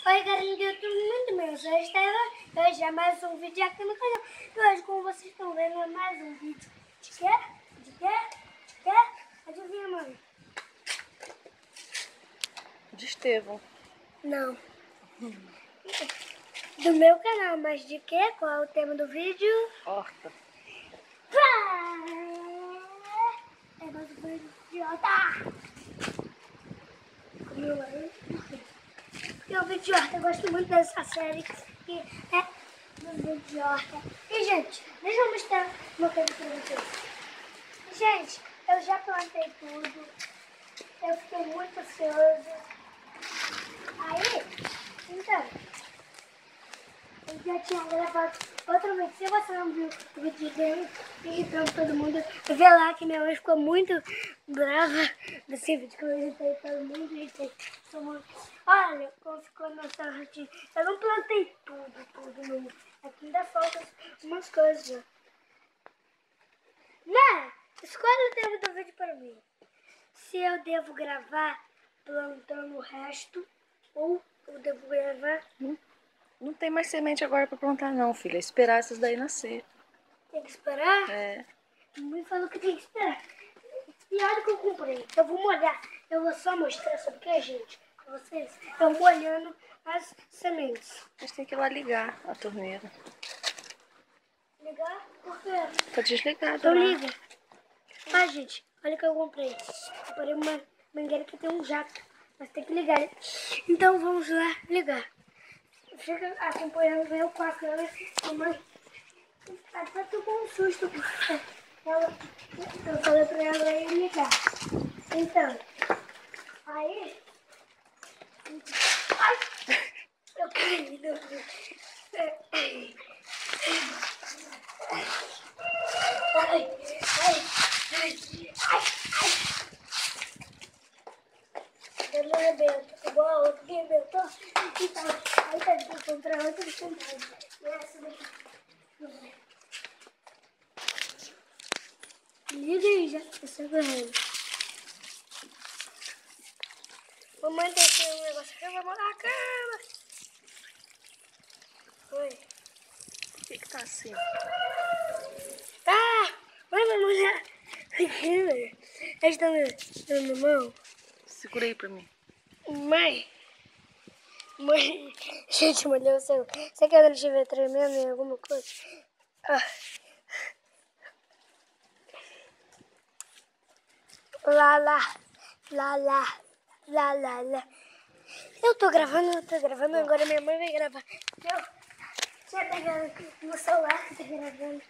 Oi, galera do YouTube, muito bem, eu sou a Estela. Hoje é mais um vídeo aqui no canal. E hoje, como vocês estão vendo, é mais um vídeo. De quê? De quê? De quê? Adivinha, mãe? De Estevão. Não. Do meu canal, mas de quê? Qual é o tema do vídeo? Horta. É mais um vídeo de horta. Comeu aí? E o vídeo de horta, eu gosto muito dessa série, que é do vídeo de horta. E, gente, deixa eu mostrar uma coisa pra vocês. Gente, eu já plantei tudo. Eu fiquei muito ansioso. Aí, então, eu já tinha gravado outro vídeo. Se você não viu o vídeo dele, irritando todo mundo, vê lá que minha mãe ficou muito brava desse vídeo que eu irritei todo mundo. Irritei todo mundo. Olha como ficou nossa rotina. Eu não plantei tudo no... Aqui ainda faltam umas coisas. Né? Escolhe o tema do vídeo para mim. Se eu devo gravar plantando o resto ou eu devo gravar... Não tem mais semente agora pra plantar não, filha. É esperar essas daí nascer. Tem que esperar? É. A mãe falou que tem que esperar. E olha o que eu comprei. Eu vou molhar. Eu vou só mostrar sobre o que, gente, pra vocês. Eu molhando as sementes. A gente tem que ir lá ligar a torneira. Ligar? Por quê? Tá desligado Então lá. liga. Ah, gente, olha o que eu comprei. Comprei uma mangueira que tem um jato. Mas tem que ligar. Então vamos lá ligar. Fica acompanhando eu com a câmera. Mamãe, até tô com um susto. Eu falei pra ela ir ligar. Então, aí... Ai, eu caí. Eu não arrebento, igual a outra que arrebentou. Então, aí tá de comprar outra cidade. E essa daqui. Liga aí já, tá segurando. Mamãe tem aqui um negócio aqui, vamos lá, cama. Oi. Por que tá assim? Ah, vai molhar. Aqui, velho. Eles estão me mão. Segura aí pra mim. Mãe. Gente, molhou o seu. Você quer que ele estiver tremendo em alguma coisa? Ah. Lá. Eu tô gravando, agora minha mãe vai gravar. Eu já pegando no celular, tá gravando.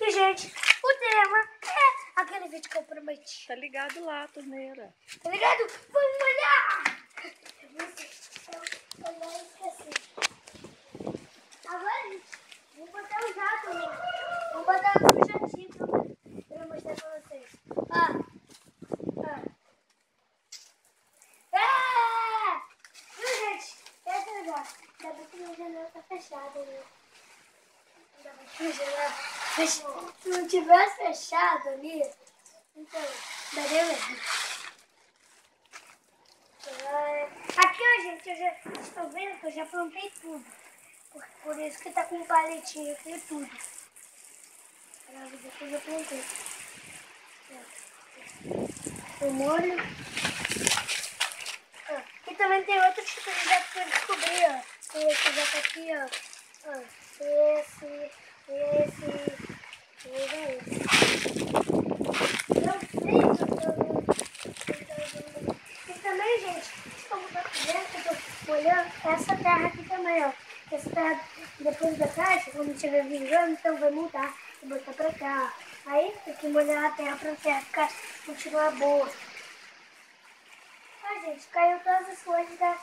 E, gente, o tema é aquele vídeo que eu prometi. Tá ligado lá a torneira. Tá ligado? Vamos molhar! Eu não esqueci. Agora, gente, vou botar o jato, né? Vou botar no jatinho pra eu mostrar pra vocês. Viu, gente? Essa é legal. Ainda bem que minha janela tá fechada, né? Ainda bem que minha janela tá fechada. Se não tivesse fechado ali, então, daria mesmo. Aqui, ó, gente, vocês estão vendo que eu já plantei tudo. Por isso que tá com um paletinho aqui e tudo. Pra ver que eu já plantei. Eu molho. E também tem outros tipos de jato que eu descobri, ó. Tem esse jato aqui, ó. Esse. Não sei o que eu tô vendo. E também, gente, como tá dentro, eu tô molhando essa terra aqui também, ó. Essa terra, depois da caixa, quando estiver vingando, então vai mudar e botar pra cá, ó. Aí tem que molhar a terra pra terra continuar boa. Ah, gente, caiu todas as folhas da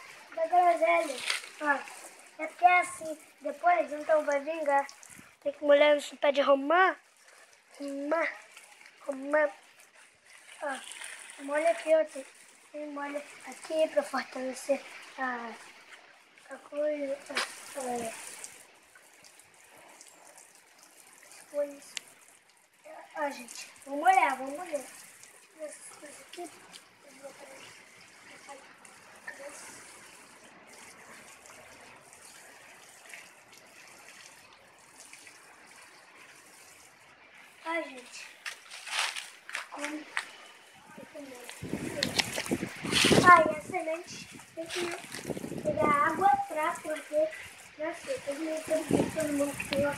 groselha. Ó, é porque é assim, depois, então vai vingar. Tem que molhar no pé de romã. Romã. Ó, molha aqui, ó. Tem molha aqui pra fortalecer a coisa. As folhas. Ó, gente, vamos molhar. Essas coisas aqui. tá, gente? Como? Ah, e a semente tem que pegar água pra poder nascer. Todo mundo que tem uma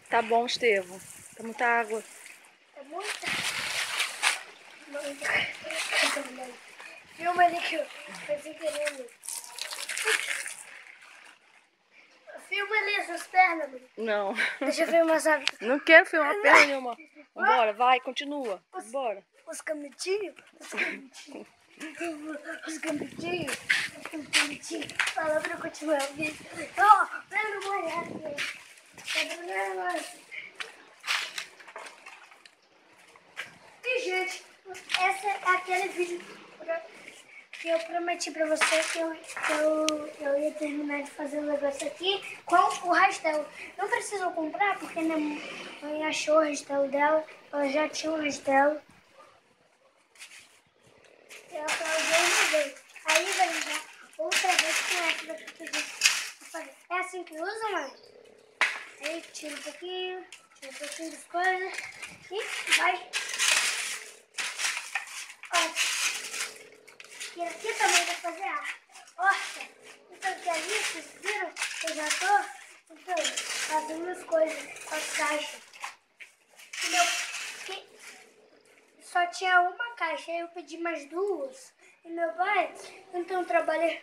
Tá bom, Estevão. Tá muita água. Tá muita? Filma ali que eu fazia querendo. Filma ali essas pernas, mano. Não. Deixa eu filmar, sabe? Não quero filmar perna nenhuma. Vambora, vai, continua. Bora. Os camitinhos. Os camitinhos. Os camitinhos. Os camitinhos. Fala pra eu continuar. Ó, vai no banheiro. Tá doendo. E, gente, esse é aquele vídeo que eu prometi pra você que eu ia terminar de fazer o negócio aqui com o rastelo. Não precisou comprar porque minha mãe achou o rastelo dela. Ela já tinha o rastelo. E ela falou uma vez. Aí vai usar outra vez com essa daqui que eu vou fazer. É assim que usa, mãe? Aí tira um pouquinho das coisas e vai. E aqui também vai fazer a horta. Então, que ali, vocês viram que eu já tô fazendo as coisas com as caixas. Só tinha uma caixa, aí eu pedi mais duas. E meu pai, então trabalha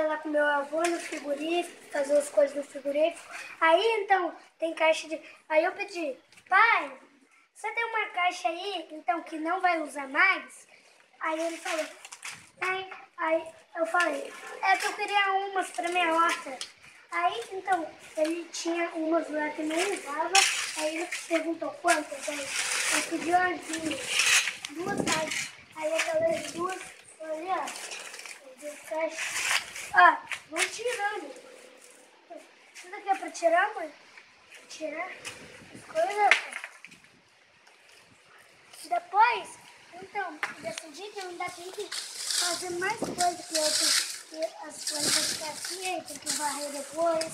lá com meu avô no frigorífico, fazer as coisas no frigorífico. Aí então tem caixa de. Aí eu pedi, pai, você tem uma caixa aí, então, que não vai usar mais? Aí ele falou, tem. Aí eu falei, é que eu queria umas pra minha horta. Aí, então, ele tinha umas lá que não usava, aí ele perguntou quantas, aí eu pedi umas duas caixas. Aí aquelas duas, olha, as duas caixas, vão tirando. Isso daqui é pra tirar, mãe? Tirar as coisas. Depois, então, decidi que eu ainda tenho que fazer mais coisas, que as coisas vão ficar assim, aí tem que varrer depois.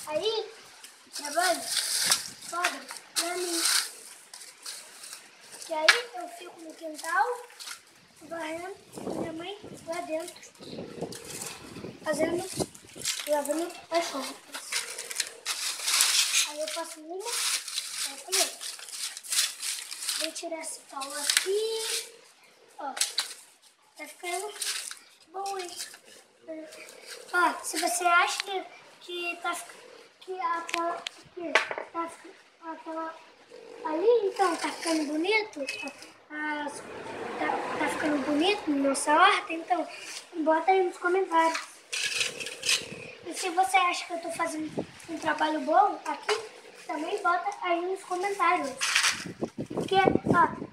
Aí, trabalho, sobra pra mim. E aí eu fico no quintal, varrendo, minha mãe lá dentro, lavando as roupas. Aí eu faço uma, aí eu outra. Vou tirar esse pau aqui. Ó, tá ficando bom, hein? Ó, se você acha que aquela ali, então, tá ficando bonito, tá ficando bonito na nossa horta, então, bota aí nos comentários. E se você acha que eu tô fazendo um trabalho bom aqui, também bota aí nos comentários. Porque,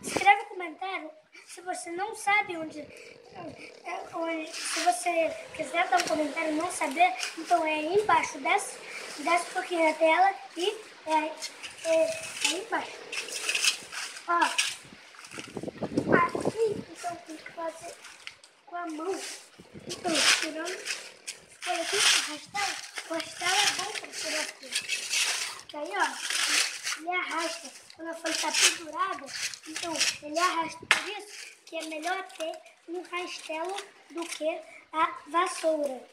escreve um comentário se você não sabe onde. Se você quiser dar um comentário e não saber, então é aí embaixo. Desce um pouquinho a tela e é aí embaixo. Aqui, então tem que fazer com a mão. Então, tirando. Olha aqui, o rastelo é bom para tirar aqui. Porque aí, ele arrasta. Quando a folha está pendurada, então ele arrasta. Por isso que é melhor ter um rastelo do que a vassoura.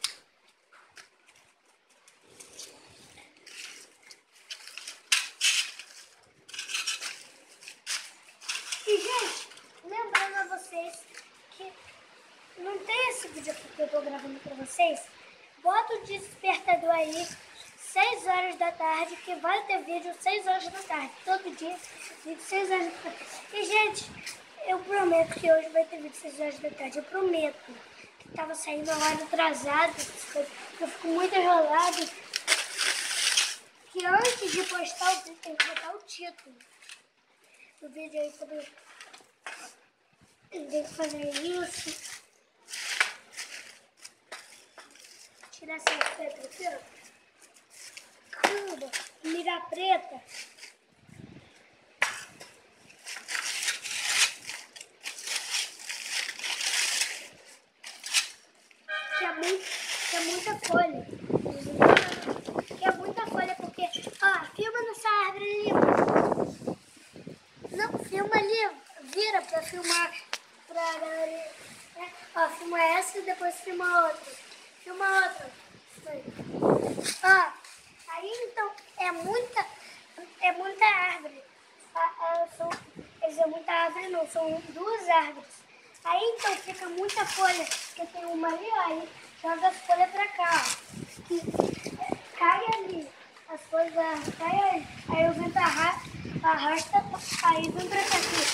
E, gente, lembrando a vocês que não tem esse vídeo aqui que eu tô gravando pra vocês, bota o despertador aí, 6 horas da tarde, que vai ter vídeo 6 horas da tarde, todo dia, vídeo 6 horas da tarde. E, gente, eu prometo que hoje vai ter vídeo 6 horas da tarde, eu prometo. Que tava saindo a hora atrasada, eu fico muito enrolado. Que antes de postar o vídeo, tem que botar o título do vídeo aí sobre. Tem que fazer isso. Tirar essa pedra aqui, ó. Tudo. Mira preta. Que é muito folha. Que é muita folha, porque, ó, filma nessa árvore ali. Não, filma ali, vira pra filmar, pra galera, né? Ó, filma essa e depois filma outra. Filma outra. Ó, aí então, é muita árvore. Eles é muita árvore não, são 2 árvores. Aí então fica muita folha, porque tem uma ali, ó, aí joga as folhas pra cá, ó. Que cai ali, as folhas caem ali. Aí o vento arrasta, aí vem pra cá aqui.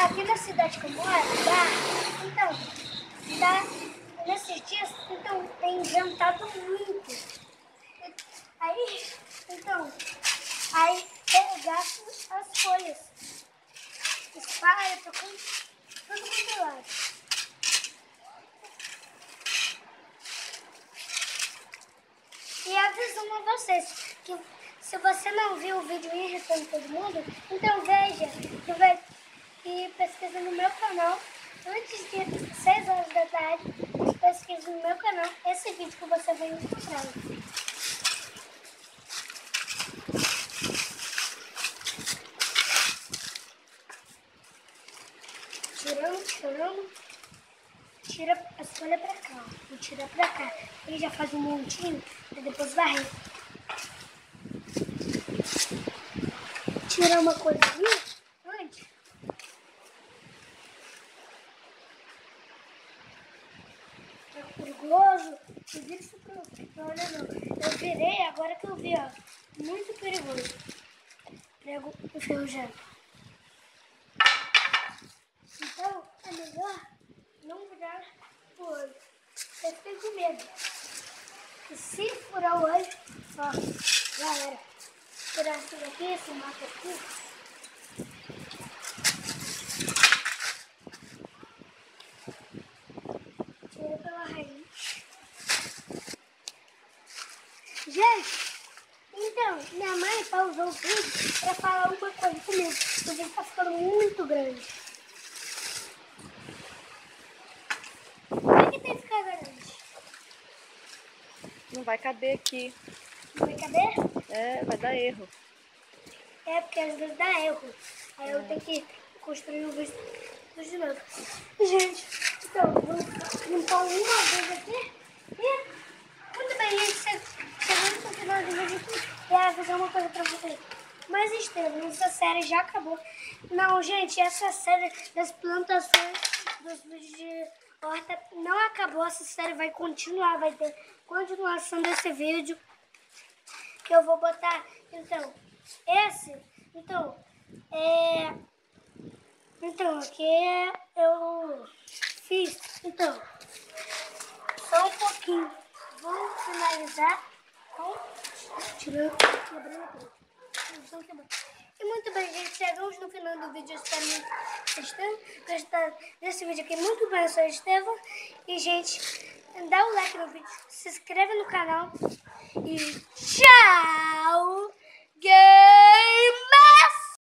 Aqui na cidade que eu moro, nesses dias, então, tem ventado muito. Aí eu gasto as folhas. Espalha pra tudo quanto é lado. E avisando a vocês que se você não viu o vídeo irritando todo mundo, então veja e pesquisa no meu canal antes de 6 horas da tarde. Pesquisa no meu canal esse vídeo que você vai encontrar. Tirando, tira as folhas pra cá, ó. E tira pra cá. Ele já faz um montinho e depois varrer. Tirar uma coisa ali antes. É perigoso. Eu vi isso pro... Não. Eu virei agora que eu vi, ó. Muito perigoso. Prego enferrujado. Então, é melhor não virar o olho. Eu fiquei com medo. E se furar o olho, ó, já era. Tirar isso daqui, esse mato aqui. Tira pela raiz. Gente, então, minha mãe pausou o vídeo para falar uma coisa comigo. O vídeo tá ficando muito grande. Por que tem que ficar grande? Não vai caber aqui. Não vai caber? É, vai dar erro. É, porque às vezes dá erro. Aí eu tenho que construir o vídeo de novo. Gente, então, vamos limpar uma vez aqui. E, muito bem, gente, chegando no final do vídeo aqui, eu ia avisar uma coisa pra vocês. Mas, Estevam, essa série já acabou. Não, gente, essa série das plantações, dos vídeos de horta, não acabou. Essa série vai continuar, vai ter continuação desse vídeo. Que eu vou botar, então, aqui eu fiz, então, só um pouquinho, vou finalizar com, quebrando tudo. E muito bem, gente, chegamos no final do vídeo, eu espero muito que vocês tenham gostado desse vídeo aqui, muito bem, eu sou o Estevam, e gente, dá um like no vídeo, se inscreve no canal, e tchau, game!